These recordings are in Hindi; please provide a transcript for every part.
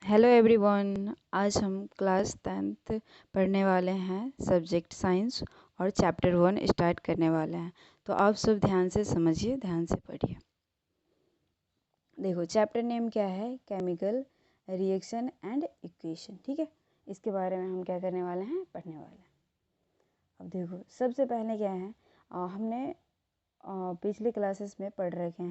Hello everyone. आज हम क्लास 10th पढ़ने वाले हैं, सब्जेक्ट साइंस और चैप्टर 1 स्टार्ट करने वाले हैं। तो आप सब ध्यान से समझिए, ध्यान से पढ़िए। देखो, चैप्टर नेम क्या है? Chemical reaction and equation. ठीक है, इसके बारे में हम क्या करने वाले हैं? पढ़ने वाले हैं। अब देखो, सबसे पहले क्या है, हमने पिछली क्लासेस में पढ़ रखे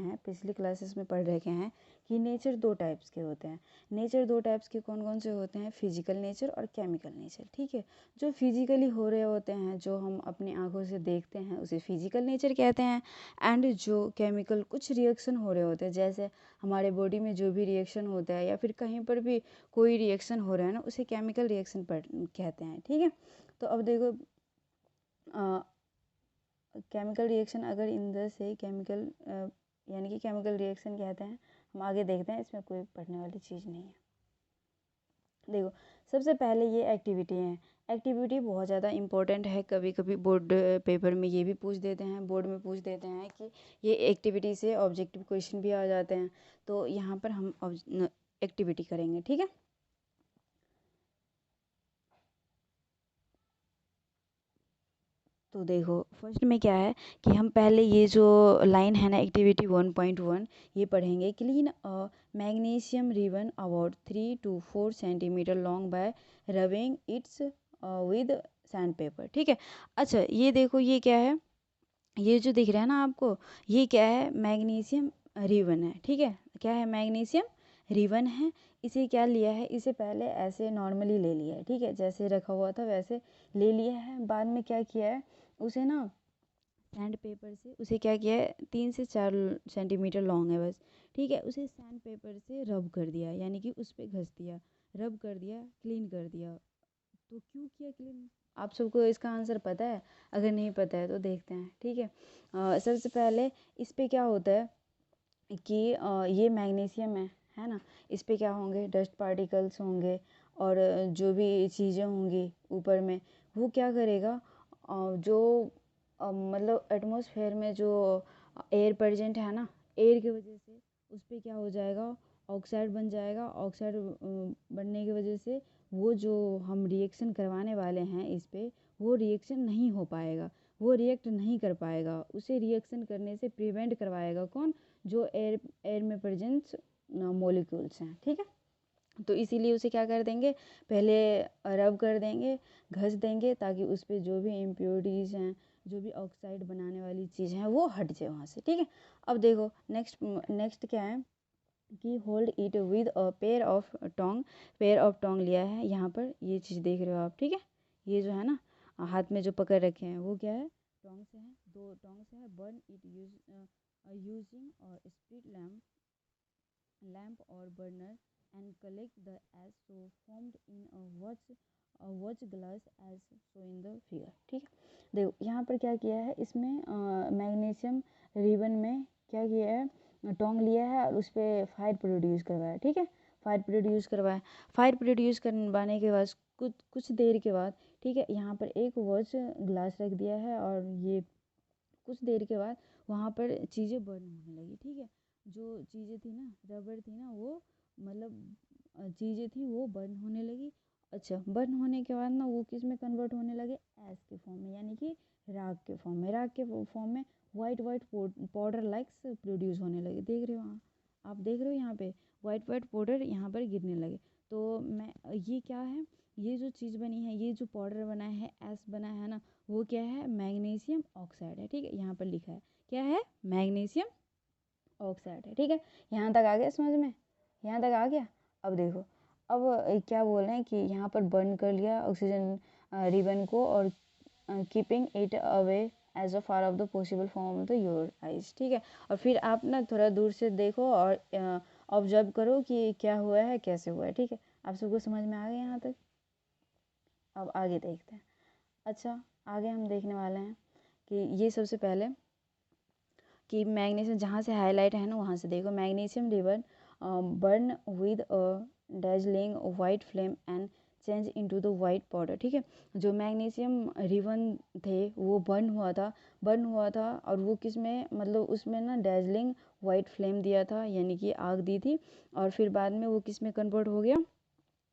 हैं कि नेचर दो टाइप्स के होते हैं। नेचर दो टाइप्स के कौन कौन से होते हैं? फिजिकल नेचर और केमिकल नेचर। ठीक है, जो फिजिकली हो रहे होते हैं, जो हम अपनी आंखों से देखते हैं, उसे फिजिकल नेचर कहते हैं। एंड जो केमिकल कुछ रिएक्शन हो रहे होते हैं, जैसे हमारे बॉडी में जो भी रिएक्शन होता है या फिर कहीं पर भी कोई रिएक्शन हो रहा है ना, उसे केमिकल रिएक्शन कहते हैं। ठीक है, तो अब देखो, केमिकल रिएक्शन अगर इन द से केमिकल यानी कि केमिकल रिएक्शन कहते हैं। हम आगे देखते हैं, इसमें कोई पढ़ने वाली चीज़ नहीं है। देखो, सबसे पहले ये एक्टिविटी है। एक्टिविटी बहुत ज़्यादा इम्पोर्टेंट है। कभी कभी बोर्ड पेपर में ये भी पूछ देते हैं, बोर्ड में पूछ देते हैं कि ये एक्टिविटी से ऑब्जेक्टिव क्वेश्चन भी आ जाते हैं। तो यहाँ पर हम एक्टिविटी करेंगे। ठीक है, तो देखो, फर्स्ट में क्या है कि हम पहले ये जो लाइन है ना, एक्टिविटी 1.1, ये पढ़ेंगे। Clean magnesium ribbon about 3 to 4 centimetre long bye rubbing it's with sand paper. ठीक है, अच्छा ये देखो, ये क्या है? ये जो दिख रहा है ना आपको, ये क्या है? मैग्नीशियम रिबन है। ठीक है, क्या है? मैग्नीशियम रिबन है। इसे क्या लिया है? इसे पहले ऐसे नॉर्मली ले लिया है। ठीक है, जैसे रखा हुआ था वैसे ले लिया है। बाद में क्या किया है, उसे ना सैंड पेपर से उसे क्या किया है, 3 से 4 सेंटीमीटर लॉन्ग है बस। ठीक है, उसे सैंड पेपर से रब कर दिया, यानी कि उस पर घस दिया, रब कर दिया, क्लीन कर दिया। तो क्यों किया क्लीन? आप सबको इसका आंसर पता है? अगर नहीं पता है तो देखते हैं। ठीक है, सबसे पहले इस पे क्या होता है कि ये मैग्नीशियम है ना, इस पे क्या होंगे? डस्ट पार्टिकल्स होंगे, और जो भी चीज़ें होंगी ऊपर में, वो क्या करेगा? जो मतलब एटमॉस्फेयर में जो एयर प्रेजेंट है ना, एयर की वजह से उस पर क्या हो जाएगा? ऑक्साइड बन जाएगा। ऑक्साइड बनने की वजह से वो जो हम रिएक्शन करवाने वाले हैं इस पे, वो रिएक्शन नहीं हो पाएगा, वो रिएक्ट नहीं कर पाएगा। उसे रिएक्शन करने से प्रिवेंट करवाएगा कौन? जो एयर में प्रेजेंट मॉलिक्यूल्स हैं। ठीक है, तो इसीलिए उसे क्या कर देंगे? पहले रब कर देंगे, घस देंगे, ताकि उस पर जो भी इम्प्योरिटीज़ हैं, जो भी ऑक्साइड बनाने वाली चीज़ हैं, वो हट जाए वहाँ से। ठीक है, अब देखो, नेक्स्ट नेक्स्ट क्या है कि hold it with a pair of tong. Pair of tong लिया है यहाँ पर, ये चीज़ देख रहे हो आप। ठीक है, ये जो है ना, हाथ में जो पकड़ रखे हैं, वो क्या है? टोंग से है, दो टोंग से है। बर्न इट यूजिंग और स्प्लिट लैम्प और burner and collect the ash so formed in watch glass as so in the figure. ठीक है, देखो यहाँ पर क्या किया है, इसमें मैग्नीशियम रिबन में क्या किया है? टोंग लिया है और उस पर फायर प्रोड्यूस करवाया। ठीक है, फायर प्रोड्यूस करवाया। फायर प्रोड्यूस करवाने के बाद कुछ देर के बाद, ठीक है, यहाँ पर एक वॉच ग्लास रख दिया है, और ये कुछ देर के बाद वहाँ पर चीज़ें बर्न होने लगी। ठीक है, जो चीज़ें थी ना, रबर थी ना, वो मतलब चीज़ें थी वो बर्न होने लगी। अच्छा, बर्न होने के बाद ना वो किस में कन्वर्ट होने लगे? ऐश के फॉर्म में, यानी कि राख के फॉर्म में। राख के फॉर्म में white white powder likes produce होने लगे। देख रहे हो वहाँ, आप देख रहे हो यहाँ पे वाइट वाइट पाउडर यहाँ पर गिरने लगे। तो मैं ये क्या है, ये जो चीज़ बनी है, ये जो पाउडर बना है, ऐश बना है ना, वो क्या है? मैग्नीशियम ऑक्साइड है। ठीक है, यहाँ पर लिखा है क्या है? मैग्नीशियम ऑक्साइड है। ठीक है, यहाँ तक आ गया समझ में? यहाँ तक आ गया? अब देखो, अब क्या बोल रहे हैं कि यहाँ पर बर्न कर लिया ऑक्सीजन रिबन को, और keeping it away as a far of the possible from the your eyes. ठीक है, और फिर आप ना थोड़ा दूर से देखो और ऑब्जर्व करो कि क्या हुआ है, कैसे हुआ है। ठीक है, आप सबको समझ में आ गया यहाँ तक? अब आगे देखते हैं। अच्छा, आगे हम देखने वाले हैं कि ये सबसे पहले कि मैग्नीशियम जहाँ से हाईलाइट है ना, वहाँ से देखो, magnesium ribbon burn with a dazzling white flame and change into the white powder. ठीक है, जो मैग्नीशियम रिबन थे वो बर्न हुआ था, और वो किस में, मतलब उसमें ना डेजलिंग वाइट फ्लेम दिया था, यानी कि आग दी थी, और फिर बाद में वो किस में कन्वर्ट हो गया?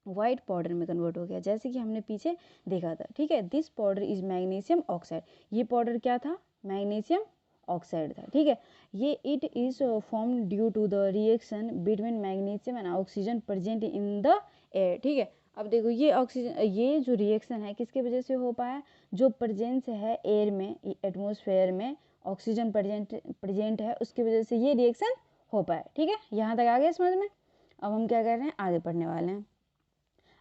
वाइट पाउडर में कन्वर्ट हो गया, जैसे कि हमने पीछे देखा था, ठीक है। This powder is magnesium oxide, ये पाउडर क्या था, मैग्नीशियम ऑक्साइड था, ठीक है। ये it is form due to the reaction between magnesium and oxygen present in the air, ठीक है। अब देखो ये ऑक्सीजन, ये जो रिएक्शन है किसके वजह से हो पाया, जो प्रेजेंस है एयर में, एटमोसफेयर में ऑक्सीजन प्रेजेंट है, उसकी वजह से ये रिएक्शन हो पाया, ठीक है। यहाँ तक आ गया समझ में। अब हम क्या कर रहे हैं, आगे पढ़ने वाले हैं।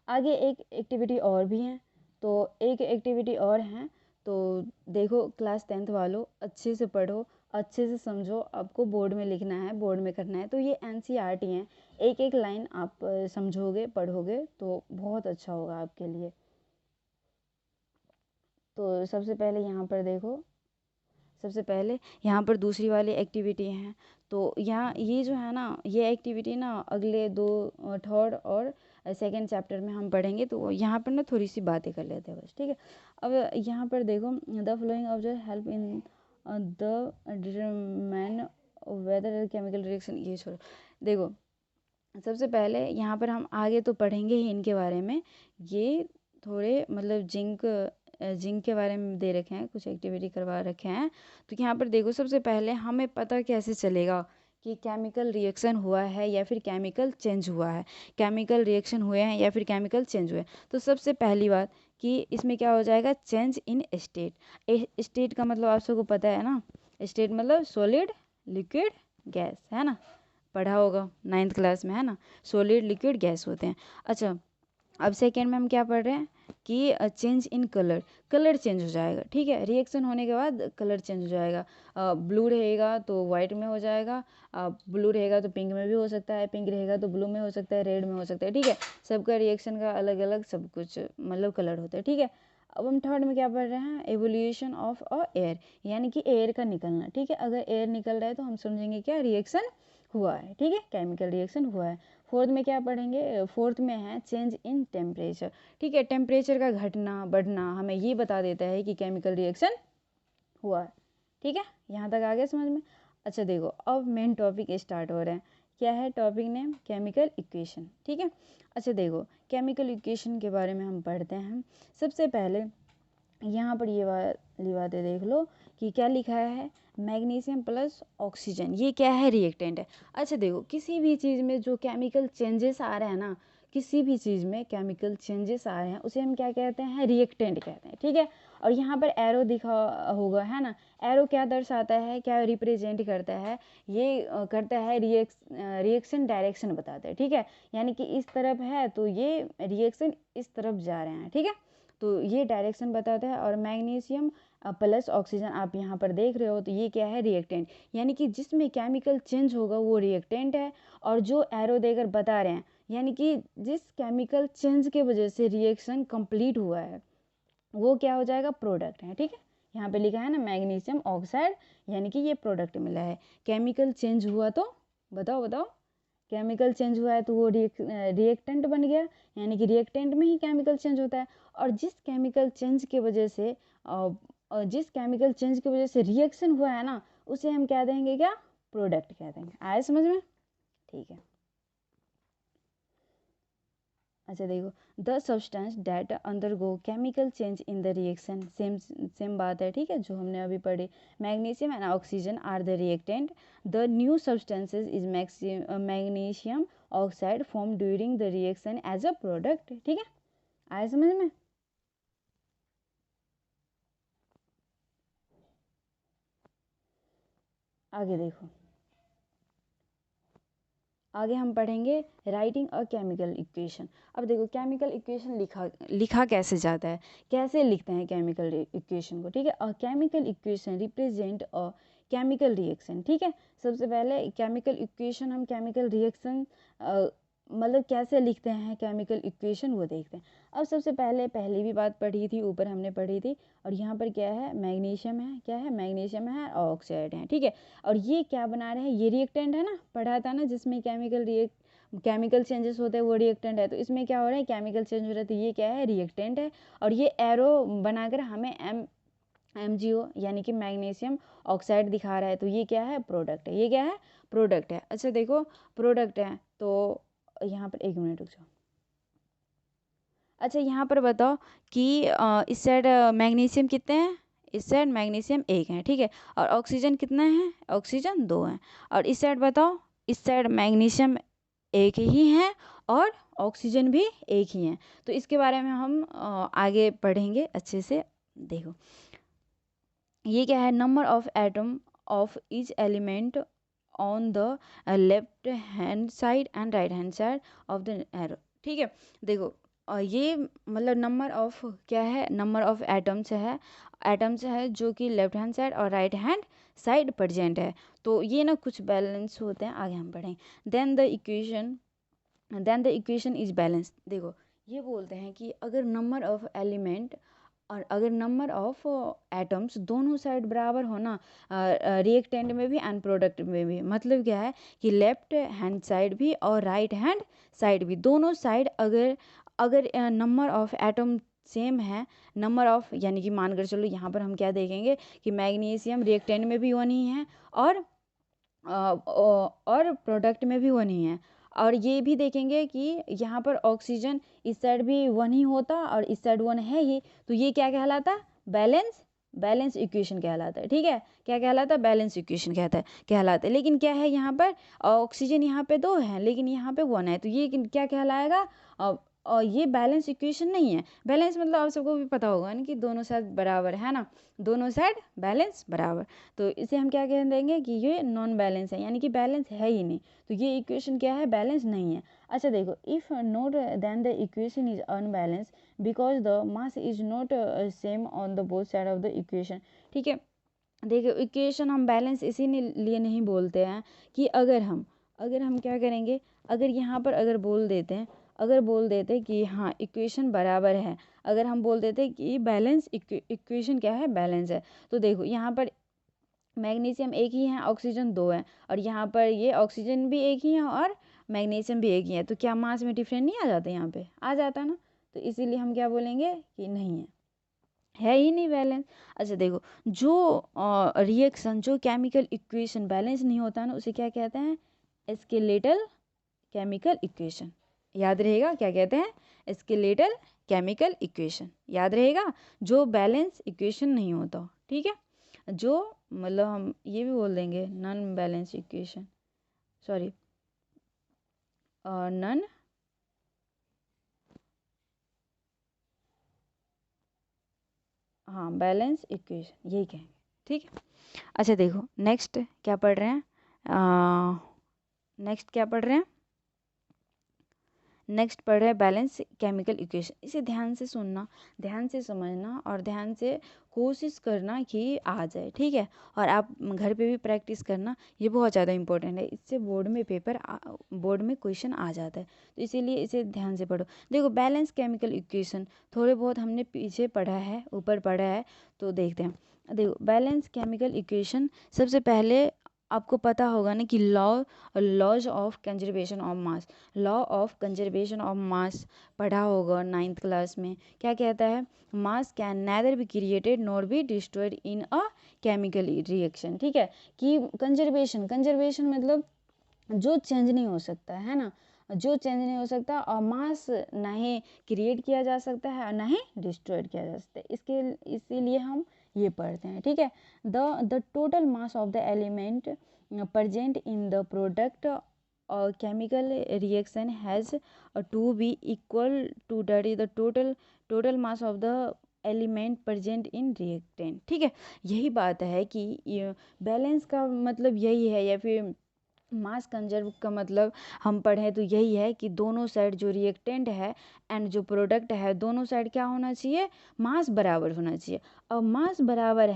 आगे एक एक्टिविटी और भी है, तो एक एक्टिविटी और है, तो देखो क्लास 10th वालों, अच्छे से पढ़ो, अच्छे से समझो, आपको बोर्ड में लिखना है, बोर्ड में करना है। तो ये NCERT हैं, एक एक लाइन आप समझोगे पढ़ोगे तो बहुत अच्छा होगा आपके लिए। तो सबसे पहले यहाँ पर देखो, सबसे पहले यहाँ पर दूसरी वाली एक्टिविटी है। तो यहाँ ये जो है ना, ये एक्टिविटी ना अगले दो, थर्ड और सेकेंड चैप्टर में हम पढ़ेंगे। तो यहाँ पर ना थोड़ी सी बातें कर लेते हैं बस, ठीक है। अब यहाँ पर देखो, the flowing object help in the determine whether chemical reaction, ये छोड़ो। देखो सबसे पहले यहाँ पर हम आगे तो पढ़ेंगे ही इनके बारे में, ये थोड़े मतलब जिंक के बारे में दे रखे हैं, कुछ एक्टिविटी करवा रखे हैं। तो यहाँ पर देखो, सबसे पहले हमें पता कैसे चलेगा कि केमिकल रिएक्शन हुआ है या फिर केमिकल चेंज हुआ है, केमिकल रिएक्शन हुए हैं या फिर केमिकल चेंज हुए हैं। तो सबसे पहली बात कि इसमें क्या हो जाएगा, चेंज इन स्टेट। स्टेट का मतलब आप सबको पता है ना, स्टेट मतलब सॉलिड, लिक्विड, गैस, है ना, पढ़ा होगा 9th क्लास में, है ना, सॉलिड, लिक्विड, गैस होते हैं। अच्छा, अब सेकेंड में हम क्या पढ़ रहे हैं कि change in colour, colour change हो जाएगा, ठीक है। रिएक्शन होने के बाद कलर चेंज हो जाएगा, ब्लू रहेगा तो वाइट में हो जाएगा, ब्लू रहेगा तो पिंक में भी हो सकता है, पिंक रहेगा तो ब्लू में हो सकता है, रेड में हो सकता है, ठीक है। सबका रिएक्शन का अलग अलग सब कुछ मतलब कलर होता है, ठीक है। अब हम थर्ड में क्या पढ़ रहे हैं, एवोल्यूशन ऑफ एयर, यानी कि एयर का निकलना, ठीक है। अगर एयर निकल रहा है तो हम समझेंगे क्या, रिएक्शन हुआ है, ठीक है, केमिकल रिएक्शन हुआ है। फोर्थ में क्या पढ़ेंगे, फोर्थ में है चेंज इन टेम्परेचर, ठीक है। टेम्परेचर का घटना बढ़ना हमें ये बता देता है कि केमिकल रिएक्शन हुआ है, ठीक है। यहाँ तक आ गया समझ में। अच्छा देखो, अब मेन टॉपिक स्टार्ट हो रहे हैं। क्या है टॉपिक नेम, केमिकल इक्वेशन, ठीक है। अच्छा देखो, केमिकल इक्वेशन के बारे में हम पढ़ते हैं। सबसे पहले यहाँ पर ये वाली बातें देख लो कि क्या लिखा है, मैग्नीशियम प्लस ऑक्सीजन, ये क्या है, रिएक्टेंट है। अच्छा देखो, किसी भी चीज़ में जो केमिकल चेंजेस आ रहे हैं ना, किसी भी चीज़ में केमिकल चेंजेस आ रहे हैं उसे हम क्या कहते हैं, रिएक्टेंट कहते हैं, ठीक है। और यहाँ पर एरो दिखा होगा, है ना, एरो क्या दर्शाता है, क्या रिप्रेजेंट करता है, ये करता है रिएक्शन डायरेक्शन बताता है, ठीक है। यानी कि इस तरफ है तो ये रिएक्शन इस तरफ जा रहे हैं, ठीक है, तो ये डायरेक्शन बताता है। और मैग्नीशियम प्लस ऑक्सीजन आप यहाँ पर देख रहे हो, तो ये क्या है, रिएक्टेंट, यानी कि जिसमें केमिकल चेंज होगा वो रिएक्टेंट है। और जो एरो देकर बता रहे हैं, यानी कि जिस केमिकल चेंज के वजह से रिएक्शन कंप्लीट हुआ है वो क्या हो जाएगा, प्रोडक्ट है, ठीक है। यहाँ पे लिखा है ना मैग्नीशियम ऑक्साइड, यानी कि ये प्रोडक्ट मिला है। केमिकल चेंज हुआ तो बताओ बताओ, केमिकल चेंज हुआ है तो वो रिएक्टेंट बन गया, यानी कि रिएक्टेंट में ही केमिकल चेंज होता है। और जिस केमिकल चेंज की वजह से रिएक्शन हुआ है ना, उसे हम क्या देंगे, क्या, प्रोडक्ट कह देंगे। आए समझ में, ठीक है। अच्छा देखो, the substance that undergo chemical change in the reaction, same बात है, ठीक है, जो हमने अभी पढ़ी। Magnesium and oxygen are the reactant, the new substances is magnesium oxide form during the reaction as a product, ठीक है। आए समझ में। आगे देखो, आगे हम पढ़ेंगे राइटिंग अ केमिकल इक्वेशन। अब देखो, केमिकल इक्वेशन लिखा कैसे जाता है, कैसे लिखते हैं केमिकल इक्वेशन को, ठीक है। A chemical equation represent a chemical reaction, ठीक है। सबसे पहले केमिकल इक्वेशन, हम केमिकल रिएक्शन मतलब कैसे लिखते हैं केमिकल इक्वेशन वो देखते हैं। अब सबसे पहले भी बात पढ़ी थी, ऊपर हमने पढ़ी थी। और यहाँ पर क्या है, मैग्नीशियम है, क्या है, मैग्नीशियम है, ऑक्साइड है, ठीक है। और ये क्या बना रहे हैं, ये रिएक्टेंट है ना, पढ़ा था ना, जिसमें केमिकल चेंजेस होते हैं वो रिएक्टेंट है। तो इसमें क्या हो रहा है, केमिकल चेंज हो रहा है, तो ये क्या है, रिएक्टेंट है। और ये एरो बनाकर हमें MgO यानी कि मैग्नीशियम ऑक्साइड दिखा रहा है, तो ये क्या है, प्रोडक्ट है, ये क्या है, प्रोडक्ट है। अच्छा देखो, प्रोडक्ट है तो यहाँ पर एक मिनट रुक जाओ। अच्छा यहाँ पर बताओ कि इस साइड मैग्नीशियम कितने हैं, इस साइड मैग्नीशियम 1 है, ठीक है, और ऑक्सीजन कितना है, ऑक्सीजन 2 है। और इस साइड बताओ, इस साइड मैग्नीशियम 1 ही है और ऑक्सीजन भी 1 ही है। तो इसके बारे में हम आगे पढ़ेंगे अच्छे से। देखो ये क्या है, number of atom of each element on the left hand side and right hand side of the arrow, ठीक है। देखो ये मतलब नंबर ऑफ क्या है, नंबर ऑफ एटम्स है जो कि लेफ्ट हैंड साइड और राइट हैंड साइड प्रेजेंट है। तो ये ना कुछ बैलेंस होते हैं, आगे हम पढ़ेंगे। Then the equation is balance. देखो ये बोलते हैं कि अगर नंबर ऑफ एलिमेंट और अगर नंबर ऑफ एटम्स दोनों साइड बराबर हो ना, रिएक्टेंट में भी एंड प्रोडक्ट में भी, मतलब क्या है कि लेफ्ट हैंड साइड भी और राइट हैंड साइड भी, दोनों साइड अगर अगर नंबर ऑफ एटम सेम है, नंबर ऑफ यानी कि मानकर चलो यहाँ पर हम क्या देखेंगे कि मैग्नीशियम रिएक्टेंट में भी 1 ही है और प्रोडक्ट में भी 1 ही है। और ये भी देखेंगे कि यहाँ पर ऑक्सीजन इस साइड भी 1 ही होता और इस साइड 1 है ही, तो ये क्या कहलाता, बैलेंस इक्वेशन कहलाता है, ठीक है। क्या कहलाता है, बैलेंस इक्वेशन कहलाता है। लेकिन क्या है यहाँ पर ऑक्सीजन यहाँ पे 2 है लेकिन यहाँ पे 1 है, तो ये क्या कहलाएगा, और ये बैलेंस इक्वेशन नहीं है। बैलेंस मतलब आप सबको भी पता होगा ना कि दोनों साइड बराबर है ना, दोनों साइड बैलेंस बराबर, तो इसे हम क्या कह देंगे कि ये नॉन बैलेंस है, यानी कि बैलेंस है ही नहीं, तो ये इक्वेशन क्या है, बैलेंस नहीं है। अच्छा देखो, if not then the equation is unbalance because the mass is not same on the both side of the equation, ठीक है। देखिए इक्वेशन हम बैलेंस इसीलिए नहीं बोलते हैं कि अगर हम क्या करेंगे, अगर यहाँ पर अगर बोल देते कि हाँ इक्वेशन बराबर है, अगर हम बोल देते कि बैलेंस इक्वेशन क्या है, बैलेंस है, तो देखो यहाँ पर मैग्नीशियम 1 ही है, ऑक्सीजन 2 है, और यहाँ पर ये ऑक्सीजन भी 1 ही है और मैग्नीशियम भी 1 ही है, तो क्या मास में डिफरेंस नहीं आ जाता, यहाँ पे आ जाता ना, तो इसीलिए हम क्या बोलेंगे कि नहीं है ही नहीं बैलेंस। अच्छा देखो, जो रिएक्शन जो केमिकल इक्वेशन बैलेंस नहीं होता ना, उसे क्या कहते हैं, स्केलेटल केमिकल इक्वेशन। याद रहेगा क्या कहते हैं, स्केलेटल केमिकल इक्वेशन, याद रहेगा, जो बैलेंस इक्वेशन नहीं होता, ठीक है, जो मतलब हम ये भी बोल देंगे non balance equation, sorry non हाँ बैलेंस इक्वेशन यही कहेंगे, ठीक है। अच्छा देखो नेक्स्ट क्या पढ़ रहे हैं, नेक्स्ट क्या पढ़ रहे हैं, नेक्स्ट पढ़ रहे हैं बैलेंस केमिकल इक्वेशन। इसे ध्यान से सुनना, ध्यान से समझना और ध्यान से कोशिश करना कि आ जाए, ठीक है, और आप घर पे भी प्रैक्टिस करना, ये बहुत ज़्यादा इंपॉर्टेंट है, इससे बोर्ड में क्वेश्चन आ जाता है, तो इसीलिए इसे ध्यान से पढ़ो। देखो बैलेंस केमिकल इक्वेशन थोड़े बहुत हमने पीछे पढ़ा है, ऊपर पढ़ा है, तो देखते हैं। देखो बैलेंस केमिकल इक्वेशन, सबसे पहले आपको पता होगा ना कि laws of conservation of mass, law of conservation of mass पढ़ा होगा 9th क्लास में। क्या कहता है, mass can neither be created nor be destroyed in a chemical reaction, ठीक है, कि कंजर्वेशन मतलब जो चेंज नहीं हो सकता है ना, जो चेंज नहीं हो सकता, और मास ना ही क्रिएट किया जा सकता है और ना ही डिस्ट्रॉयड किया जा सकता है, इसके इसीलिए हम ये पढ़ते हैं, ठीक है। The total mass of the element present in the product or chemical reaction has to be equal to that is the total mass of the element present in reactant, ठीक है। यही बात है कि बैलेंस का मतलब यही है, या फिर मास कंजर्व का मतलब हम पढ़ें तो यही है कि दोनों साइड जो रिएक्टेंट है एंड जो प्रोडक्ट है, दोनों साइड क्या होना चाहिए, मास बराबर होना चाहिए। और मास बराबर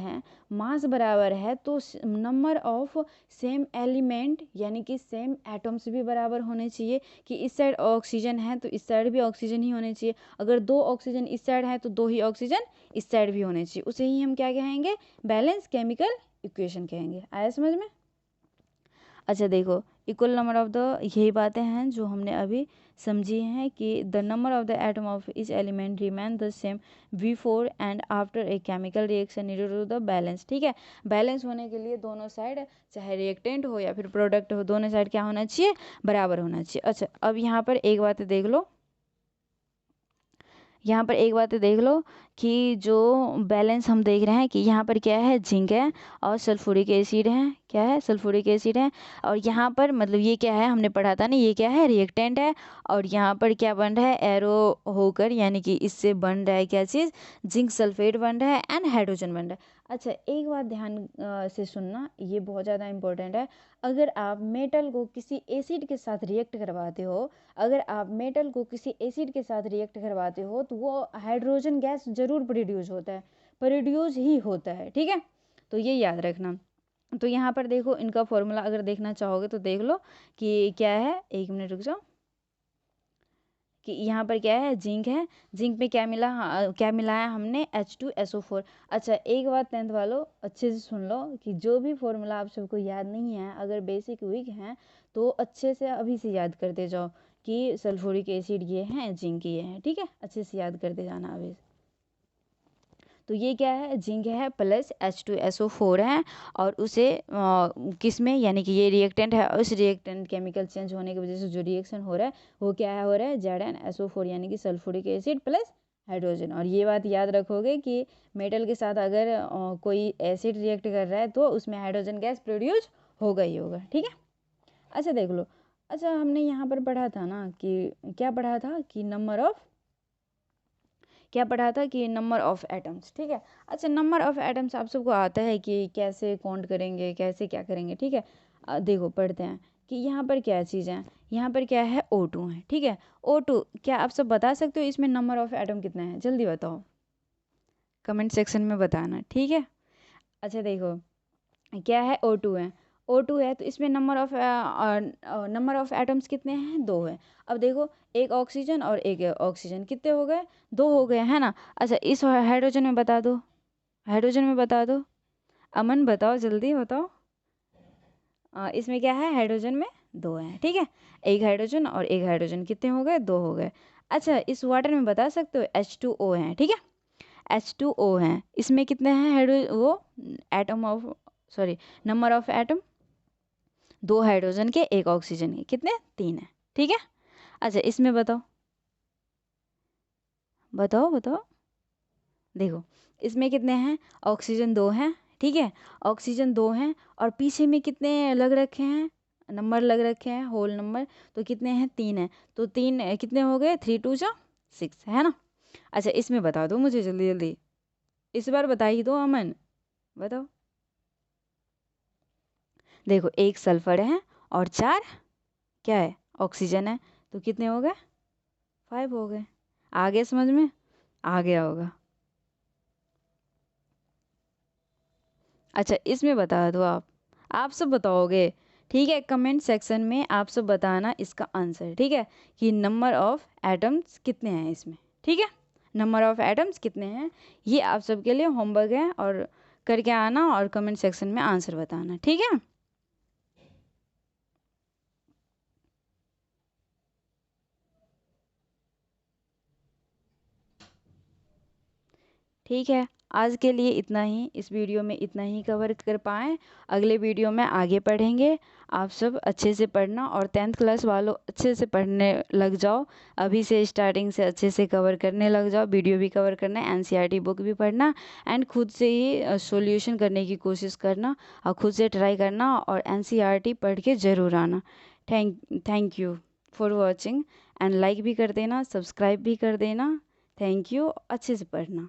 है तो नंबर ऑफ सेम एलिमेंट यानी कि सेम एटम्स भी बराबर होने चाहिए, कि इस साइड ऑक्सीजन है तो इस साइड भी ऑक्सीजन ही होने चाहिए, अगर 2 ऑक्सीजन इस साइड है तो 2 ही ऑक्सीजन इस साइड भी होने चाहिए, उसे ही हम क्या कहेंगे, बैलेंस केमिकल इक्वेशन कहेंगे। आया समझ में। अच्छा देखो, इक्वल नंबर ऑफ द, यही बातें हैं जो हमने अभी समझी हैं कि the number of the atom of each element remain the same before and after a chemical reaction needed to the balance, ठीक है। बैलेंस होने के लिए दोनों साइड चाहे रिएक्टेंट हो या फिर प्रोडक्ट हो, दोनों साइड क्या होना चाहिए, बराबर होना चाहिए। अच्छा अब यहाँ पर एक बात देख लो, यहाँ पर एक बात देख लो कि जो बैलेंस हम देख रहे हैं कि यहाँ पर क्या है, जिंक है और सल्फ्यूरिक एसिड है, क्या है, सल्फ्यूरिक एसिड है। और यहाँ पर मतलब ये क्या है, हमने पढ़ा था ना, ये क्या है, रिएक्टेंट है। और यहाँ पर क्या बन रहा है, एरो होकर, यानी कि इससे बन रहा है क्या चीज़, जिंक सल्फेट बन रहा है एंड हाइड्रोजन बन रहा है। अच्छा एक बात ध्यान से सुनना, ये बहुत ज़्यादा इंपॉर्टेंट है। अगर आप मेटल को किसी एसिड के साथ रिएक्ट करवाते हो, अगर आप मेटल को किसी एसिड के साथ रिएक्ट करवाते हो तो वो हाइड्रोजन गैस जरूर प्रोड्यूस होता है, प्रोड्यूस ही होता है, ठीक है। तो ये याद रखना। तो यहाँ पर देखो इनका फॉर्मूला अगर देखना चाहोगे तो देख लो कि क्या है, एक मिनट रुक जाओ, कि यहाँ पर क्या है, जिंक है, जिंक में क्या मिला, क्या मिलाया हमने, H2SO4। अच्छा एक बात टेंथ वालों अच्छे से सुन लो कि जो भी फॉर्मूला आप सबको याद नहीं है, अगर बेसिक वीक हैं तो अच्छे से अभी से याद करते जाओ कि सल्फ्यूरिक एसिड ये है, जिंक ये है, ठीक है, अच्छे से याद करते जाना अभी। तो ये क्या है, जिंक है प्लस H2SO4 है, और उसे किस में, यानी कि ये रिएक्टेंट है, उस रिएक्टेंट केमिकल चेंज होने की वजह से जो रिएक्शन हो रहा है वो क्या है, हो रहा है ZnSO4, यानी कि सल्फ्यूरिक एसिड प्लस हाइड्रोजन। और ये बात याद रखोगे कि मेटल के साथ अगर कोई एसिड रिएक्ट कर रहा है तो उसमें हाइड्रोजन गैस प्रोड्यूस होगा ही होगा, ठीक है। अच्छा देख लो, अच्छा हमने यहाँ पर पढ़ा था ना कि क्या पढ़ा था कि नंबर ऑफ, क्या पढ़ा था कि नंबर ऑफ एटम्स, ठीक है। अच्छा नंबर ऑफ एटम्स आप सबको आता है कि कैसे काउंट करेंगे, कैसे क्या करेंगे, ठीक है। देखो पढ़ते हैं कि यहाँ पर क्या चीज़ है, यहाँ पर क्या है, O2 है, ठीक है। O2 क्या आप सब बता सकते हो इसमें नंबर ऑफ एटम कितना है, जल्दी बताओ, कमेंट सेक्शन में बताना, ठीक है। अच्छा देखो क्या है, O2 है, O2 है तो इसमें नंबर ऑफ एटम्स कितने हैं, 2 है। अब देखो एक ऑक्सीजन और एक ऑक्सीजन, कितने हो गए, 2 हो गए, है ना। अच्छा इस हाइड्रोजन में बता दो, हाइड्रोजन में बता दो, अमन बताओ जल्दी बताओ। इसमें क्या है, हाइड्रोजन में 2 है, ठीक है। एक हाइड्रोजन और एक हाइड्रोजन कितने हो गए, 2 हो गए। अच्छा इस वाटर में बता सकते हो, H2O है, ठीक है, H2O है, इसमें कितने हैं हाइड्रो वो atom of, sorry number of atom, 2 hydrogen के एक ऑक्सीजन के, कितने, 3 है, ठीक है। अच्छा इसमें बताओ, बताओ बताओ, देखो इसमें कितने हैं, ऑक्सीजन 2 हैं, ठीक है, ऑक्सीजन 2 हैं, और पीछे में कितने लग रखे हैं, नंबर लग रखे हैं, होल नंबर, तो कितने हैं, 3 है। तो 3 कितने हो गए, 3 2 जा 6, है ना। अच्छा इसमें बता दो मुझे जल्दी जल्दी, इस बार बता ही दो अमन, बताओ। देखो एक सल्फर है और 4 क्या है, ऑक्सीजन है, तो कितने हो गए, 5 हो गए। आ गए समझ में, आ गया होगा। अच्छा इसमें बता दो आप सब बताओगे, ठीक है, कमेंट सेक्शन में आप सब बताना इसका आंसर, ठीक है, कि नंबर ऑफ एटम्स कितने हैं इसमें, ठीक है, नंबर ऑफ एटम्स कितने हैं। ये आप सबके लिए होमवर्क है, और करके आना और कमेंट सेक्शन में आंसर बताना, ठीक है। ठीक है, आज के लिए इतना ही, इस वीडियो में इतना ही कवर कर पाएँ, अगले वीडियो में आगे पढ़ेंगे। आप सब अच्छे से पढ़ना, और 10th क्लास वालों अच्छे से पढ़ने लग जाओ, अभी से स्टार्टिंग से अच्छे से कवर करने लग जाओ, वीडियो भी कवर करना है, NCERT बुक भी पढ़ना, एंड खुद से ही सॉल्यूशन करने की कोशिश करना, और खुद से ट्राई करना, और NCERT पढ़ के ज़रूर आना। Thank you for watching, and like भी कर देना, सब्सक्राइब भी कर देना। थैंक यू, अच्छे से पढ़ना।